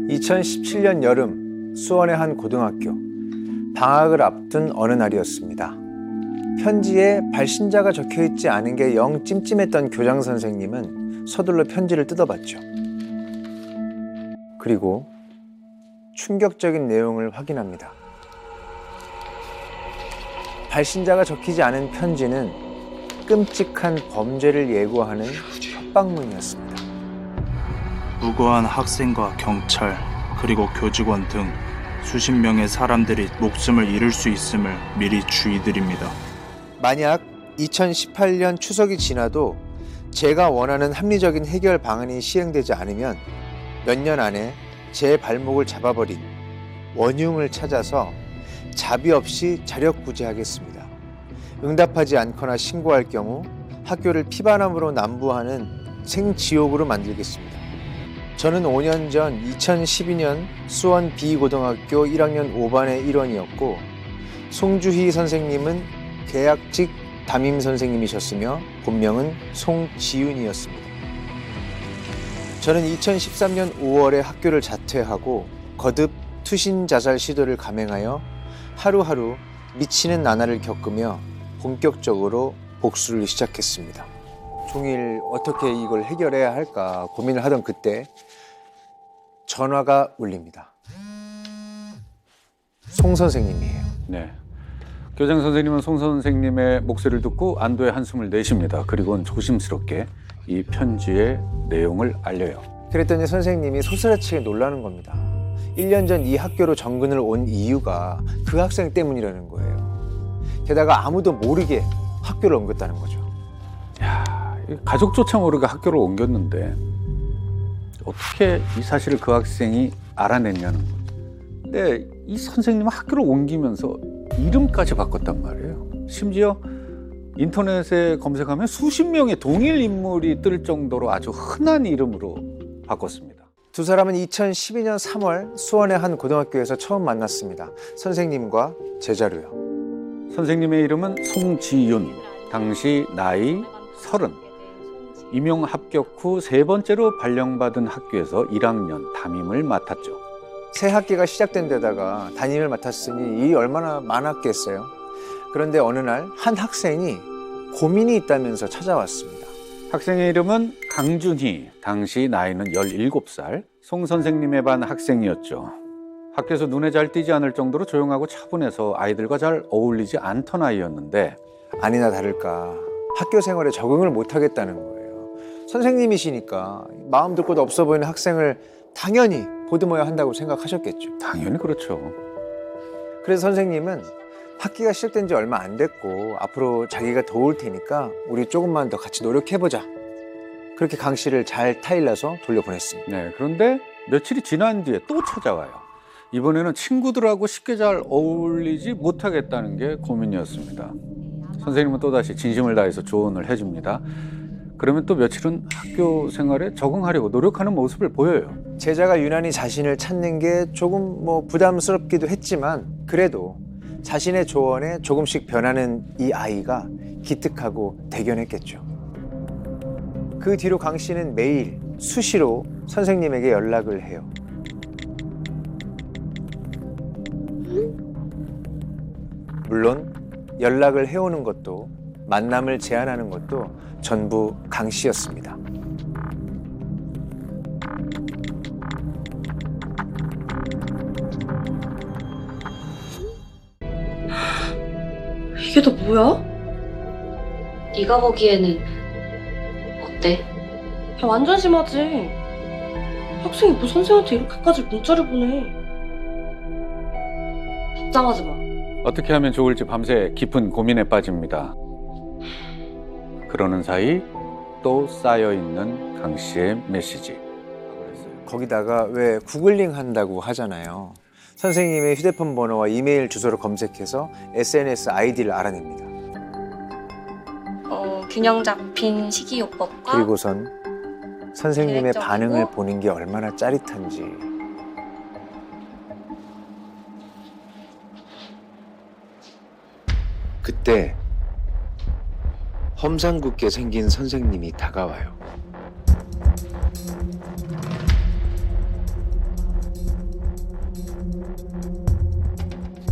2017년 여름 수원의 한 고등학교. 방학을 앞둔 어느 날이었습니다. 편지에 발신자가 적혀있지 않은 게 영 찜찜했던 교장 선생님은 서둘러 편지를 뜯어봤죠. 그리고 충격적인 내용을 확인합니다. 발신자가 적히지 않은 편지는 끔찍한 범죄를 예고하는 협박문이었습니다. 무고한 학생과 경찰 그리고 교직원 등 수십 명의 사람들이 목숨을 잃을 수 있음을 미리 주의드립니다. 만약 2018년 추석이 지나도 제가 원하는 합리적인 해결 방안이 시행되지 않으면 몇 년 안에 제 발목을 잡아버린 원흉을 찾아서 자비 없이 자력구제하겠습니다. 응답하지 않거나 신고할 경우 학교를 피반함으로 남부하는 생지옥으로 만들겠습니다. 저는 5년 전 2012년 수원 B고등학교 1학년 5반의 일원이었고 송주희 선생님은 계약직 담임 선생님이셨으며 본명은 송지윤이었습니다. 저는 2013년 5월에 학교를 자퇴하고 거듭 투신 자살 시도를 감행하여 하루하루 미치는 나날을 겪으며 본격적으로 복수를 시작했습니다. 종일 어떻게 이걸 해결해야 할까 고민을 하던 그때 전화가 울립니다. 송 선생님이에요. 네. 교장 선생님은 송 선생님의 목소리를 듣고 안도의 한숨을 내쉽니다. 그리고는 조심스럽게 이 편지의 내용을 알려요. 그랬더니 선생님이 소스라치게 놀라는 겁니다. 1년 전 이 학교로 정근을 온 이유가 그 학생 때문이라는 거예요. 게다가 아무도 모르게 학교를 옮겼다는 거죠. 야, 가족조차 모르게 학교를 옮겼는데 어떻게 이 사실을 그 학생이 알아냈냐는 거죠. 근데 이 선생님은 학교를 옮기면서 이름까지 바꿨단 말이에요. 심지어 인터넷에 검색하면 수십 명의 동일 인물이 뜰 정도로 아주 흔한 이름으로 바꿨습니다. 두 사람은 2012년 3월 수원의 한 고등학교에서 처음 만났습니다. 선생님과 제자로요. 선생님의 이름은 송지윤, 당시 나이 30. 임용 합격 후 세 번째로 발령받은 학교에서 1학년 담임을 맡았죠. 새 학기가 시작된 데다가 담임을 맡았으니 일이 얼마나 많았겠어요. 그런데 어느 날 한 학생이 고민이 있다면서 찾아왔습니다. 학생의 이름은 강준희, 당시 나이는 17살, 송 선생님의 반 학생이었죠. 학교에서 눈에 잘 띄지 않을 정도로 조용하고 차분해서 아이들과 잘 어울리지 않던 아이였는데 아니나 다를까 학교 생활에 적응을 못하겠다는 거예요. 선생님이시니까 마음도 곧 없어 보이는 학생을 당연히 보듬어야 한다고 생각하셨겠죠. 당연히 그렇죠. 그래서 선생님은 학기가 시작된 지 얼마 안 됐고 앞으로 자기가 도울 테니까 우리 조금만 더 같이 노력해보자. 그렇게 강 씨를 잘 타일러서 돌려보냈습니다. 네, 그런데 며칠이 지난 뒤에 또 찾아와요. 이번에는 친구들하고 쉽게 잘 어울리지 못하겠다는 게 고민이었습니다. 선생님은 또다시 진심을 다해서 조언을 해줍니다. 그러면 또 며칠은 학교 생활에 적응하려고 노력하는 모습을 보여요. 제자가 유난히 자신을 찾는 게 조금 부담스럽기도 했지만 그래도 자신의 조언에 조금씩 변하는 이 아이가 기특하고 대견했겠죠. 그 뒤로 강 씨는 매일 수시로 선생님에게 연락을 해요. 물론 연락을 해오는 것도 만남을 제안하는 것도 전부 강 씨였습니다. 이게 다 뭐야? 네가 보기에는 어때? 야, 완전 심하지. 학생이 뭐 선생한테 이렇게까지 문자를 보내. 답장하지 마. 어떻게 하면 좋을지 밤새 깊은 고민에 빠집니다. 그러는 사이 또 쌓여있는 강 씨의 메시지. 거기다가 왜 구글링 한다고 하잖아요. 선생님의 휴대폰 번호와 이메일 주소를 검색해서 SNS 아이디를 알아냅니다. 균형 잡힌 식이요법과 그리고선 선생님의 계획적이고 반응을 보는 게 얼마나 짜릿한지. 그때 험상궂게 생긴 선생님이 다가와요.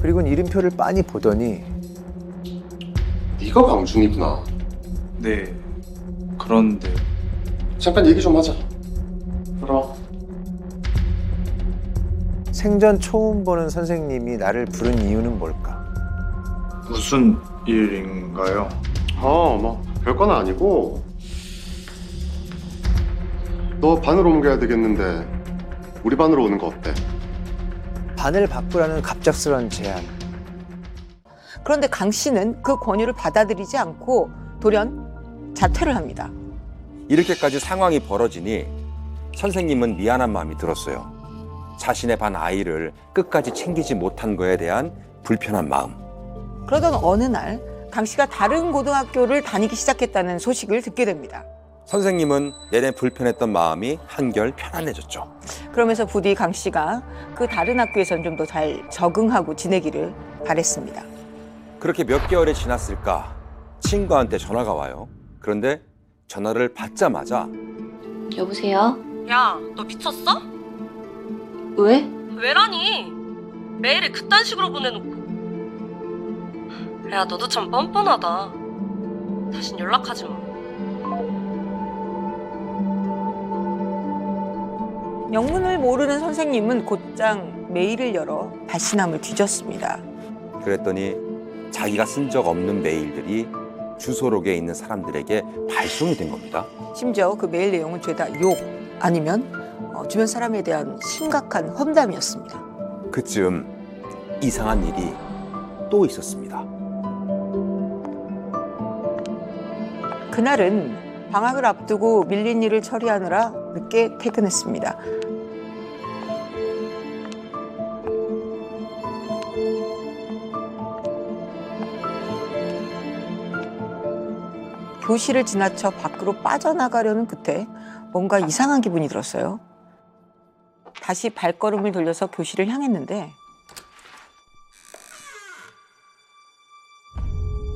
그리고는 이름표를 빤히 보더니 네가 광준이구나. 네. 그런데 잠깐 얘기 좀 하자. 그럼. 생전 처음 보는 선생님이 나를 부른 이유는 뭘까? 무슨 일인가요? 뭐 별건 아니고 너 반으로 옮겨야 되겠는데 우리 반으로 오는 거 어때? 반을 바꾸라는 갑작스런 제안. 그런데 강 씨는 그 권유를 받아들이지 않고 돌연 자퇴를 합니다. 이렇게까지 상황이 벌어지니 선생님은 미안한 마음이 들었어요. 자신의 반 아이를 끝까지 챙기지 못한 거에 대한 불편한 마음. 그러던 어느 날 강 씨가 다른 고등학교를 다니기 시작했다는 소식을 듣게 됩니다. 선생님은 내내 불편했던 마음이 한결 편안해졌죠. 그러면서 부디 강 씨가 그 다른 학교에선 좀 더 잘 적응하고 지내기를 바랬습니다. 그렇게 몇 개월이 지났을까 친구한테 전화가 와요. 그런데 전화를 받자마자 여보세요? 야, 너 미쳤어? 왜? 왜라니? 메일을 그딴 식으로 보내놓고. 야, 너도 참 뻔뻔하다. 다신 연락하지 마. 영문을 모르는 선생님은 곧장 메일을 열어 발신함을 뒤졌습니다. 그랬더니 자기가 쓴 적 없는 메일들이 주소록에 있는 사람들에게 발송이 된 겁니다. 심지어 그 메일 내용은 죄다 욕 아니면 주변 사람에 대한 심각한 험담이었습니다. 그쯤 이상한 일이 또 있었습니다. 그날은 방학을 앞두고 밀린 일을 처리하느라 늦게 퇴근했습니다. 교실을 지나쳐 밖으로 빠져나가려는 그때 뭔가 이상한 기분이 들었어요. 다시 발걸음을 돌려서 교실을 향했는데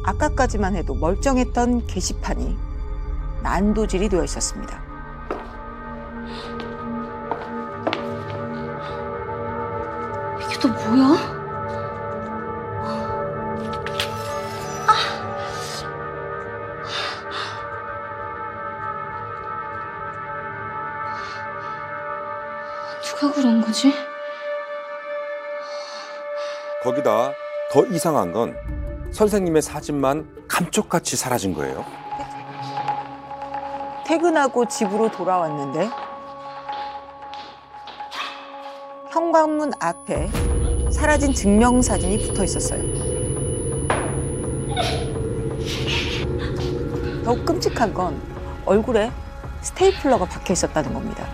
아까까지만 해도 멀쩡했던 게시판이 난도질이 되어 있었습니다. 이게 또 뭐야? 누가 그런 거지? 거기다 더 이상한 건 선생님의 사진만 감쪽같이 사라진 거예요. 퇴근하고 집으로 돌아왔는데 현관문 앞에 사라진 증명사진이 붙어 있었어요. 더욱 끔찍한 건 얼굴에 스테이플러가 박혀 있었다는 겁니다.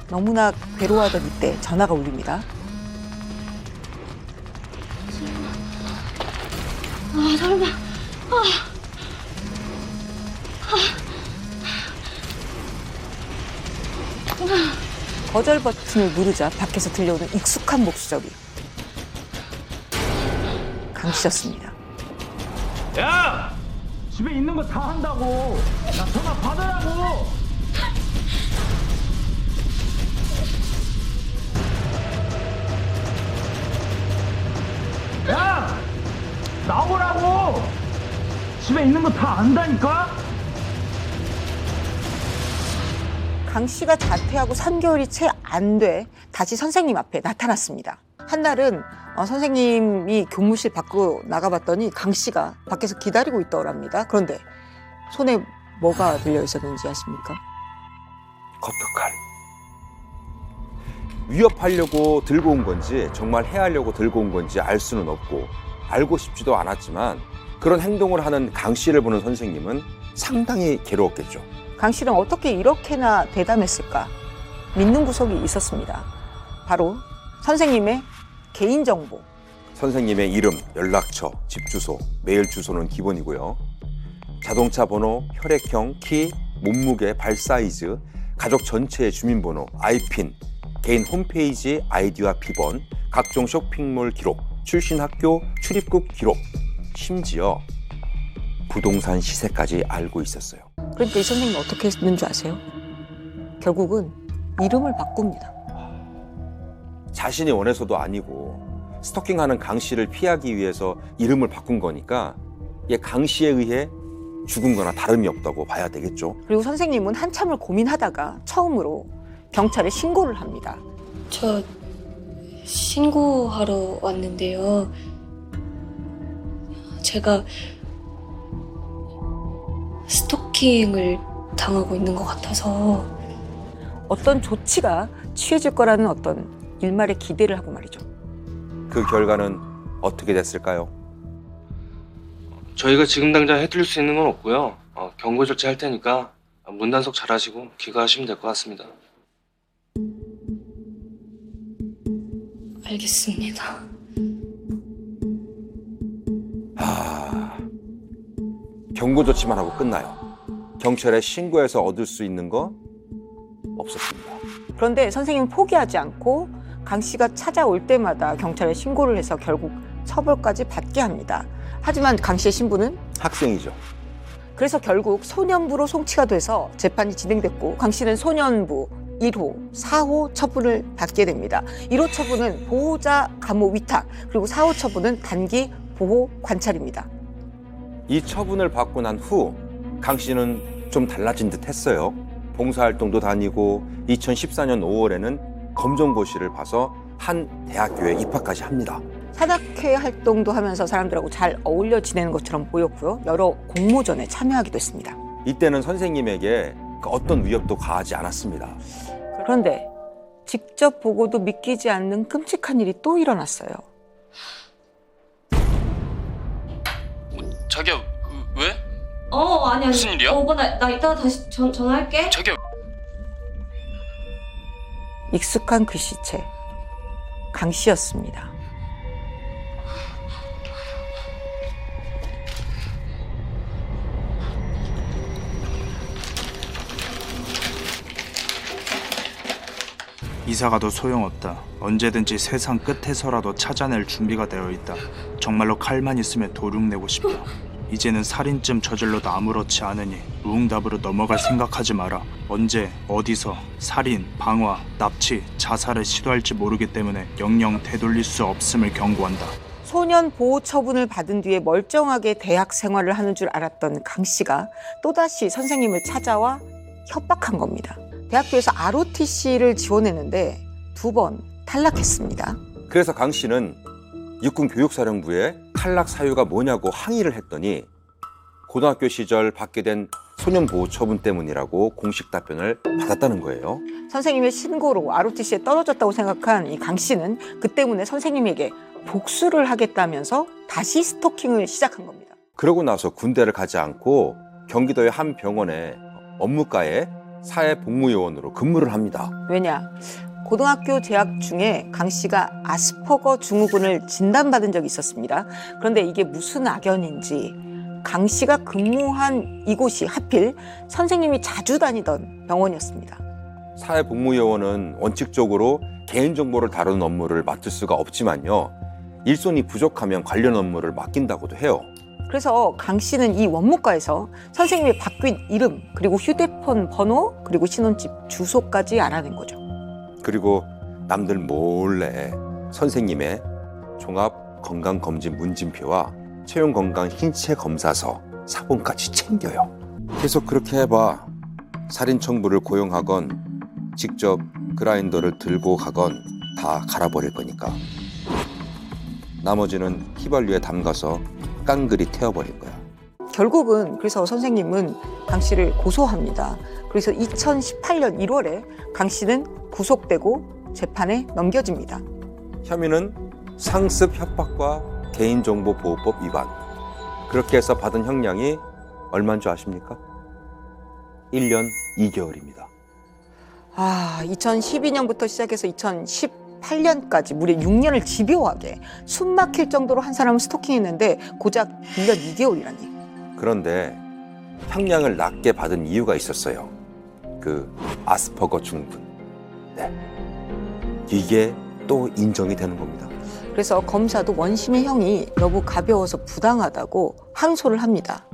너무나 괴로워하던 이때 전화가 울립니다. 설마. 거절 버튼을 누르자 밖에서 들려오는 익숙한 목소리. 강 씨였습니다. 야! 집에 있는 거 다 한다고! 나 전화 받으라고! 야! 나오라고! 집에 있는 거 다 안다니까? 강 씨가 자퇴하고 3개월이 채 안 돼 다시 선생님 앞에 나타났습니다. 한날은 선생님이 교무실 밖으로 나가봤더니 강 씨가 밖에서 기다리고 있더랍니다. 그런데 손에 뭐가 들려 있었는지 아십니까? 커터칼. 위협하려고 들고 온 건지 정말 해하려고 들고 온 건지 알 수는 없고 알고 싶지도 않았지만 그런 행동을 하는 강 씨를 보는 선생님은 상당히 괴로웠겠죠. 강 씨는 어떻게 이렇게나 대담했을까? 믿는 구석이 있었습니다. 바로 선생님의 개인정보, 선생님의 이름, 연락처, 집 주소, 메일 주소는 기본이고요. 자동차 번호, 혈액형, 키, 몸무게, 발 사이즈, 가족 전체의 주민번호, 아이핀, 개인 홈페이지 아이디와 비번, 각종 쇼핑몰 기록, 출신 학교, 출입국 기록, 심지어 부동산 시세까지 알고 있었어요. 그러니까 이 선생님이 어떻게 했는 줄 아세요? 결국은 이름을 바꿉니다. 자신이 원해서도 아니고 스토킹하는 강 씨를 피하기 위해서 이름을 바꾼 거니까 이게 강 씨에 의해 죽은 거나 다름이 없다고 봐야 되겠죠. 그리고 선생님은 한참을 고민하다가 처음으로 경찰에 신고를 합니다. 저 신고하러 왔는데요. 제가 스토킹을 당하고 있는 것 같아서. 어떤 조치가 취해질 거라는 어떤 일말의 기대를 하고 말이죠. 그 결과는 어떻게 됐을까요? 저희가 지금 당장 해드릴 수 있는 건 없고요. 경고 조치할 테니까 문단속 잘하시고 귀가하시면 될 것 같습니다. 알겠습니다. 경고 조치만 하고 끝나요. 경찰에 신고해서 얻을 수 있는 거 없었습니다. 그런데 선생님은 포기하지 않고 강 씨가 찾아올 때마다 경찰에 신고를 해서 결국 처벌까지 받게 합니다. 하지만 강 씨의 신부는 학생이죠. 그래서 결국 소년부로 송치가 돼서 재판이 진행됐고 강 씨는 소년부 1호, 4호 처분을 받게 됩니다. 1호 처분은 보호자 감호 위탁, 그리고 4호 처분은 단기 보호 관찰입니다. 이 처분을 받고 난 후 강 씨는 좀 달라진 듯 했어요. 봉사활동도 다니고 2014년 5월에는 검정고시를 봐서 한 대학교에 입학까지 합니다. 산악회 활동도 하면서 사람들하고 잘 어울려 지내는 것처럼 보였고요. 여러 공모전에 참여하기도 했습니다. 이때는 선생님에게 어떤 위협도 가하지 않았습니다. 그런데 직접 보고도 믿기지 않는 끔찍한 일이 또 일어났어요. 자기야, 왜? 아니. 무슨 일이야? 오빠 나 이따가 다시 전화할게. 자기야. 익숙한 글씨체, 강 씨였습니다. 이사가도 소용없다. 언제든지 세상 끝에서라도 찾아낼 준비가 되어 있다. 정말로 칼만 있으면 도륙내고 싶다. 이제는 살인쯤 저질러도 아무렇지 않으니 무응답으로 넘어갈 생각하지 마라. 언제 어디서 살인, 방화, 납치, 자살을 시도할지 모르기 때문에 영영 되돌릴 수 없음을 경고한다. 소년 보호 처분을 받은 뒤에 멀쩡하게 대학 생활을 하는 줄 알았던 강 씨가 또다시 선생님을 찾아와 협박한 겁니다. 대학교에서 ROTC를 지원했는데 2번 탈락했습니다. 그래서 강 씨는 육군교육사령부에 탈락 사유가 뭐냐고 항의를 했더니 고등학교 시절 받게 된 소년보호 처분 때문이라고 공식 답변을 받았다는 거예요. 선생님의 신고로 ROTC에 떨어졌다고 생각한 이 강 씨는 그 때문에 선생님에게 복수를 하겠다면서 다시 스토킹을 시작한 겁니다. 그러고 나서 군대를 가지 않고 경기도의 한 병원에 업무과에 사회복무요원으로 근무를 합니다. 왜냐? 고등학교 재학 중에 강 씨가 아스퍼거 증후군을 진단받은 적이 있었습니다. 그런데 이게 무슨 악연인지 강 씨가 근무한 이곳이 하필 선생님이 자주 다니던 병원이었습니다. 사회복무요원은 원칙적으로 개인정보를 다루는 업무를 맡을 수가 없지만요. 일손이 부족하면 관련 업무를 맡긴다고도 해요. 그래서 강 씨는 이 원무과에서 선생님의 바뀐 이름, 그리고 휴대폰 번호, 그리고 신혼집 주소까지 알아낸 거죠. 그리고 남들 몰래 선생님의 종합건강검진 문진표와 체온건강 신체검사서 사본까지 챙겨요. 계속 그렇게 해봐 살인 청부를 고용하건 직접 그라인더를 들고 가건 다 갈아버릴 거니까. 나머지는 휘발유에 담가서 깡그리 태워버릴 거야. 결국은 그래서 선생님은 강 씨를 고소합니다. 그래서 2018년 1월에 강 씨는 구속되고 재판에 넘겨집니다. 혐의는 상습 협박과 개인정보보호법 위반. 그렇게 해서 받은 형량이 얼마인 줄 아십니까? 1년 2개월입니다. 2012년부터 시작해서 2018 8년까지 무려 6년을 집요하게 숨 막힐 정도로 한 사람을 스토킹했는데 고작 1년 2개월이라니. 그런데 형량을 낮게 받은 이유가 있었어요. 그 아스퍼거 증후군. 네. 이게 또 인정이 되는 겁니다. 그래서 검사도 원심의 형이 너무 가벼워서 부당하다고 항소를 합니다.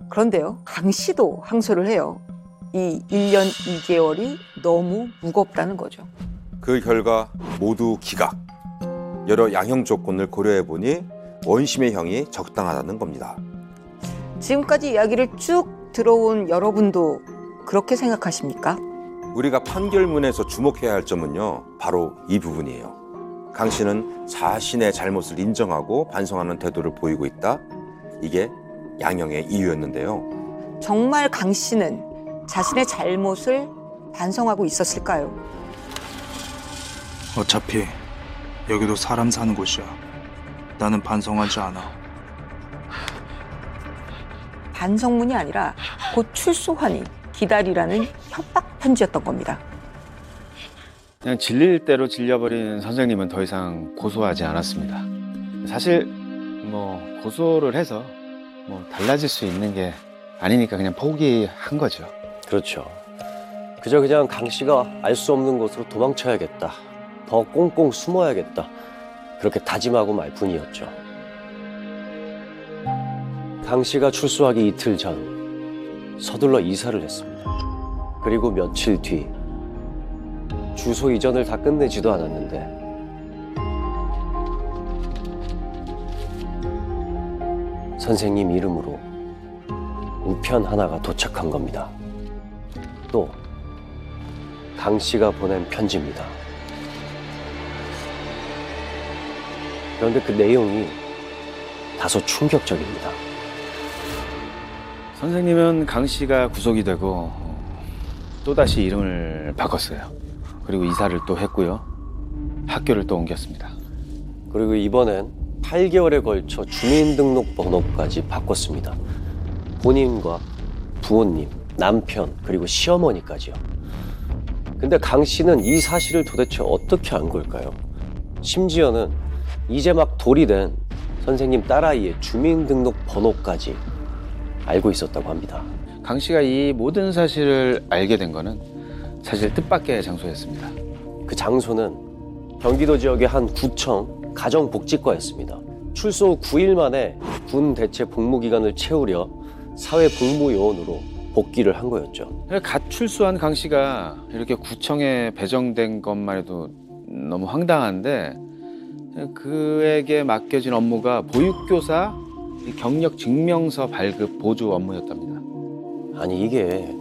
그런데요, 강 씨도 항소를 해요. 이 1년 2개월이 너무 무겁다는 거죠. 그 결과 모두 기각. 여러 양형 조건을 고려해 보니 원심의 형이 적당하다는 겁니다. 지금까지 이야기를 쭉 들어온 여러분도 그렇게 생각하십니까? 우리가 판결문에서 주목해야 할 점은요, 바로 이 부분이에요. 강 씨는 자신의 잘못을 인정하고 반성하는 태도를 보이고 있다. 이게 양형의 이유였는데요. 정말 강 씨는 자신의 잘못을 반성하고 있었을까요? 어차피 여기도 사람 사는 곳이야. 나는 반성하지 않아. 반성문이 아니라 곧 출소하니 기다리라는 협박 편지였던 겁니다. 그냥 질릴 대로 질려버린 선생님은 더 이상 고소하지 않았습니다. 사실 뭐 고소를 해서 뭐 달라질 수 있는 게 아니니까 그냥 포기한 거죠. 그렇죠. 그냥 강 씨가 알 수 없는 곳으로 도망쳐야겠다. 더 꽁꽁 숨어야겠다. 그렇게 다짐하고 말 뿐이었죠. 강 씨가 출소하기 이틀 전 서둘러 이사를 했습니다. 그리고 며칠 뒤 주소 이전을 다 끝내지도 않았는데 선생님 이름으로 우편 하나가 도착한 겁니다. 또 강 씨가 보낸 편지입니다. 그런데 그 내용이 다소 충격적입니다. 선생님은 강 씨가 구속이 되고 또다시 이름을 바꿨어요. 그리고 이사를 또 했고요. 학교를 또 옮겼습니다. 그리고 이번엔 8개월에 걸쳐 주민등록번호까지 바꿨습니다. 본인과 부모님, 남편, 그리고 시어머니까지요. 근데 강 씨는 이 사실을 도대체 어떻게 안 걸까요? 심지어는 이제 막 돌이 된 선생님 딸아이의 주민등록번호까지 알고 있었다고 합니다. 강 씨가 이 모든 사실을 알게 된 거는 사실 뜻밖의 장소였습니다. 그 장소는 경기도 지역의 한 구청 가정복지과였습니다. 출소 후 9일 만에 군 대체 복무기간을 채우려 사회복무요원으로 복귀를 한 거였죠. 갓 출소한 강 씨가 이렇게 구청에 배정된 것만 해도 너무 황당한데 그에게 맡겨진 업무가 보육교사 경력 증명서 발급 보조 업무였답니다. 아니 이게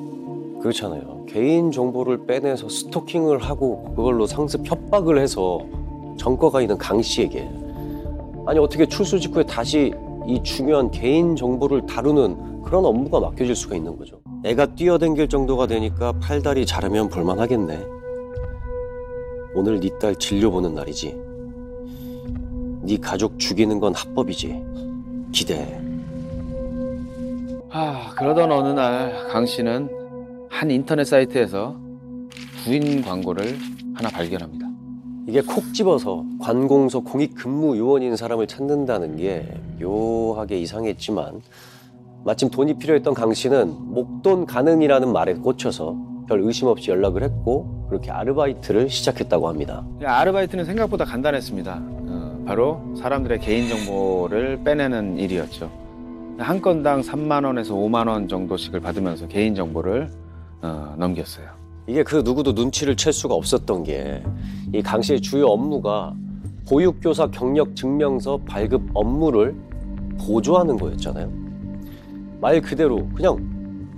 그렇잖아요. 개인 정보를 빼내서 스토킹을 하고 그걸로 상습 협박을 해서 전과가 있는 강 씨에게 아니 어떻게 출소 직후에 다시 이 중요한 개인 정보를 다루는 그런 업무가 맡겨질 수가 있는 거죠. 애가 뛰어댕길 정도가 되니까 팔다리 자르면 볼만하겠네. 오늘 네 딸 진료 보는 날이지. 네 가족 죽이는 건 합법이지. 기대해. 그러던 어느 날 강 씨는 한 인터넷 사이트에서 구인 광고를 하나 발견합니다. 이게 콕 집어서 관공서 공익 근무 요원인 사람을 찾는다는 게 묘하게 이상했지만 마침 돈이 필요했던 강 씨는 목돈 가능이라는 말에 꽂혀서 별 의심 없이 연락을 했고 그렇게 아르바이트를 시작했다고 합니다. 아르바이트는 생각보다 간단했습니다. 바로 사람들의 개인정보를 빼내는 일이었죠. 한 건당 3만 원에서 5만 원 정도씩을 받으면서 개인정보를 넘겼어요. 이게 그 누구도 눈치를 챌 수가 없었던 게 이 강 씨의 주요 업무가 보육교사 경력 증명서 발급 업무를 보조하는 거였잖아요. 말 그대로 그냥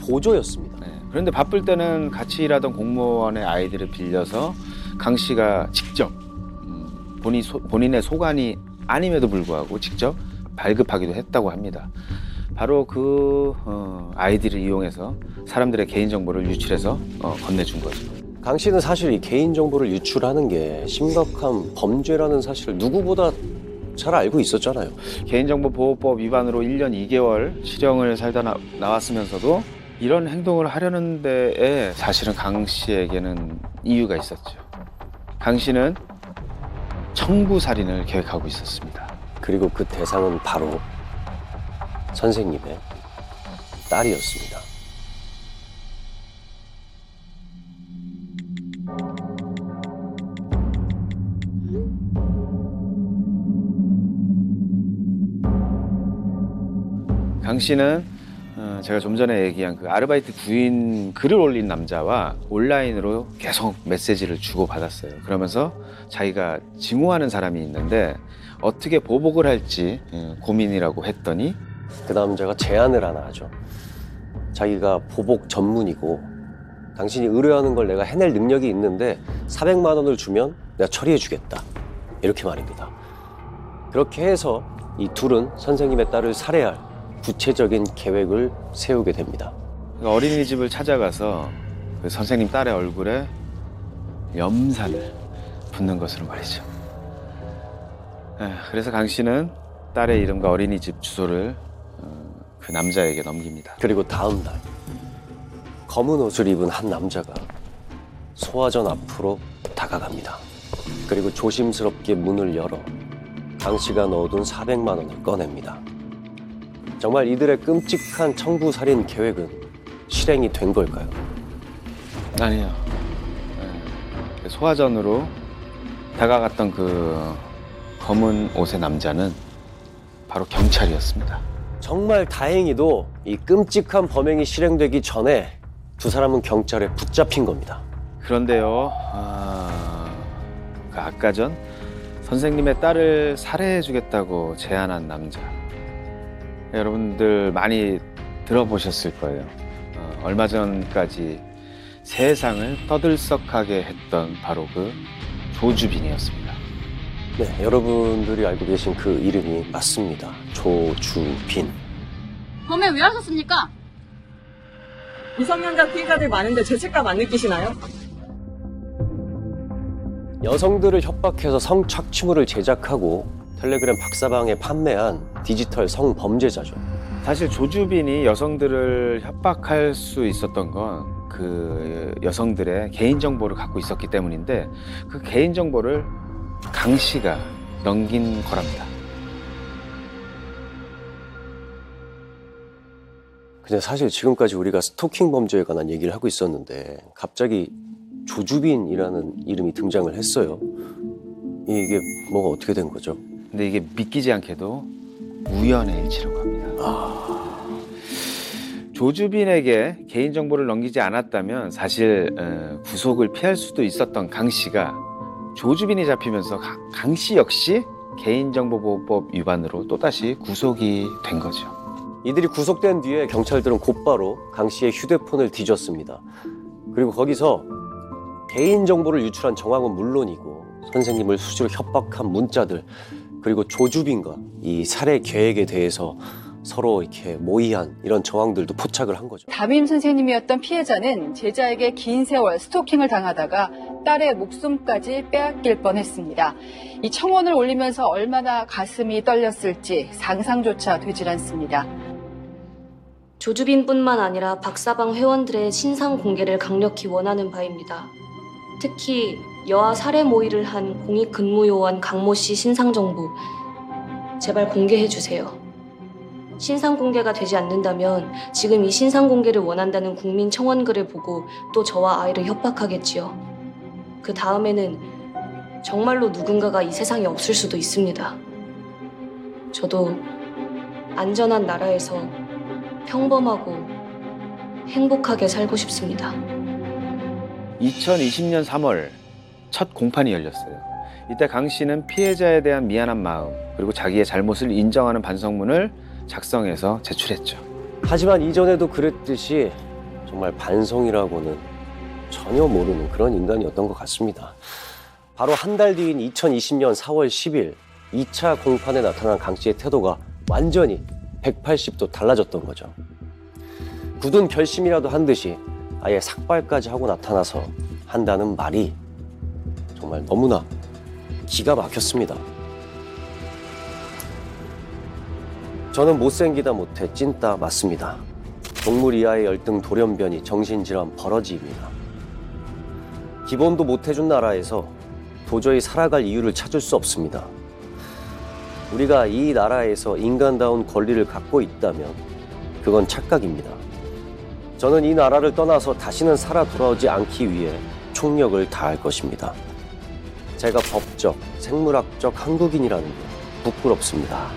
보조였습니다. 그런데 바쁠 때는 같이 일하던 공무원의 아이들을 빌려서 강 씨가 직접 본인의 소관이 아님에도 불구하고 직접 발급하기도 했다고 합니다. 바로 그 아이들을 이용해서 사람들의 개인정보를 유출해서 건네준 거죠. 강 씨는 사실 이 개인정보를 유출하는 게 심각한 범죄라는 사실을 누구보다 잘 알고 있었잖아요. 개인정보보호법 위반으로 1년 2개월 실형을 살다 나왔으면서도 이런 행동을 하려는 데에 사실은 강 씨에게는 이유가 있었죠. 강 씨는 청부살인을 계획하고 있었습니다. 그리고 그 대상은 바로 선생님의 딸이었습니다. 강 씨는 제가 좀 전에 얘기한 그 아르바이트 구인 글을 올린 남자와 온라인으로 계속 메시지를 주고받았어요. 그러면서 자기가 증오하는 사람이 있는데 어떻게 보복을 할지 고민이라고 했더니 그 남자가 제안을 하나 하죠. 자기가 보복 전문이고 당신이 의뢰하는 걸 내가 해낼 능력이 있는데 400만 원을 주면 내가 처리해 주겠다. 이렇게 말입니다. 그렇게 해서 이 둘은 선생님의 딸을 살해할 구체적인 계획을 세우게 됩니다. 어린이집을 찾아가서 그 선생님 딸의 얼굴에 염산을 붓는 것으로 말이죠. 그래서 강 씨는 딸의 이름과 어린이집 주소를 그 남자에게 넘깁니다. 그리고 다음 날 검은 옷을 입은 한 남자가 소화전 앞으로 다가갑니다. 그리고 조심스럽게 문을 열어 강 씨가 넣어둔 400만 원을 꺼냅니다. 정말 이들의 끔찍한 청부살인 계획은 실행이 된 걸까요? 아니요. 소화전으로 다가갔던 그 검은 옷의 남자는 바로 경찰이었습니다. 정말 다행히도 이 끔찍한 범행이 실행되기 전에 두 사람은 경찰에 붙잡힌 겁니다. 그런데요, 그 아까 전 선생님의 딸을 살해해주겠다고 제안한 남자. 여러분들 많이 들어보셨을 거예요. 얼마 전까지 세상을 떠들썩하게 했던 바로 그 조주빈이었습니다. 네, 여러분들이 알고 계신 그 이름이 맞습니다. 조주빈. 범행 왜 하셨습니까? 미성년자 피해자들 많은데 죄책감 안 느끼시나요? 여성들을 협박해서 성착취물을 제작하고 텔레그램 박사방에 판매한 디지털 성범죄자죠. 사실 조주빈이 여성들을 협박할 수 있었던 건 그 여성들의 개인정보를 갖고 있었기 때문인데 그 개인정보를 강 씨가 넘긴 거랍니다. 근데 사실 지금까지 우리가 스토킹 범죄에 관한 얘기를 하고 있었는데 갑자기 조주빈이라는 이름이 등장을 했어요. 이게 뭐가 어떻게 된 거죠? 근데 이게 믿기지 않게도 우연의 일치라고 합니다. 조주빈에게 개인정보를 넘기지 않았다면 사실 구속을 피할 수도 있었던 강 씨가 조주빈이 잡히면서 강 씨 역시 개인정보보호법 위반으로 또다시 구속이 된 거죠. 이들이 구속된 뒤에 경찰들은 곧바로 강 씨의 휴대폰을 뒤졌습니다. 그리고 거기서 개인정보를 유출한 정황은 물론이고 선생님을 수시로 협박한 문자들 그리고 조주빈과 이 살해 계획에 대해서 서로 이렇게 모의한 이런 정황들도 포착을 한 거죠. 담임 선생님이었던 피해자는 제자에게 긴 세월 스토킹을 당하다가 딸의 목숨까지 빼앗길 뻔했습니다. 이 청원을 올리면서 얼마나 가슴이 떨렸을지 상상조차 되질 않습니다. 조주빈뿐만 아니라 박사방 회원들의 신상 공개를 강력히 원하는 바입니다. 특히 여아 살해 모의를 한 공익근무요원 강모 씨 신상 정보 제발 공개해 주세요. 신상 공개가 되지 않는다면 지금 이 신상 공개를 원한다는 국민 청원글을 보고 또 저와 아이를 협박하겠지요. 그 다음에는 정말로 누군가가 이 세상에 없을 수도 있습니다. 저도 안전한 나라에서 평범하고 행복하게 살고 싶습니다. 2020년 3월 첫 공판이 열렸어요. 이때 강 씨는 피해자에 대한 미안한 마음 그리고 자기의 잘못을 인정하는 반성문을 작성해서 제출했죠. 하지만 이전에도 그랬듯이 정말 반성이라고는 전혀 모르는 그런 인간이었던 것 같습니다. 바로 한 달 뒤인 2020년 4월 10일 2차 공판에 나타난 강 씨의 태도가 완전히 180도 달라졌던 거죠. 굳은 결심이라도 한 듯이 아예 삭발까지 하고 나타나서 한다는 말이 정말 너무나 기가 막혔습니다. 저는 못생기다 못해 찐따 맞습니다. 동물 이하의 열등 돌연변이 정신질환 버러지입니다. 기본도 못해준 나라에서 도저히 살아갈 이유를 찾을 수 없습니다. 우리가 이 나라에서 인간다운 권리를 갖고 있다면 그건 착각입니다. 저는 이 나라를 떠나서 다시는 살아 돌아오지 않기 위해 총력을 다할 것입니다. 제가 법적, 생물학적 한국인이라는 게 부끄럽습니다.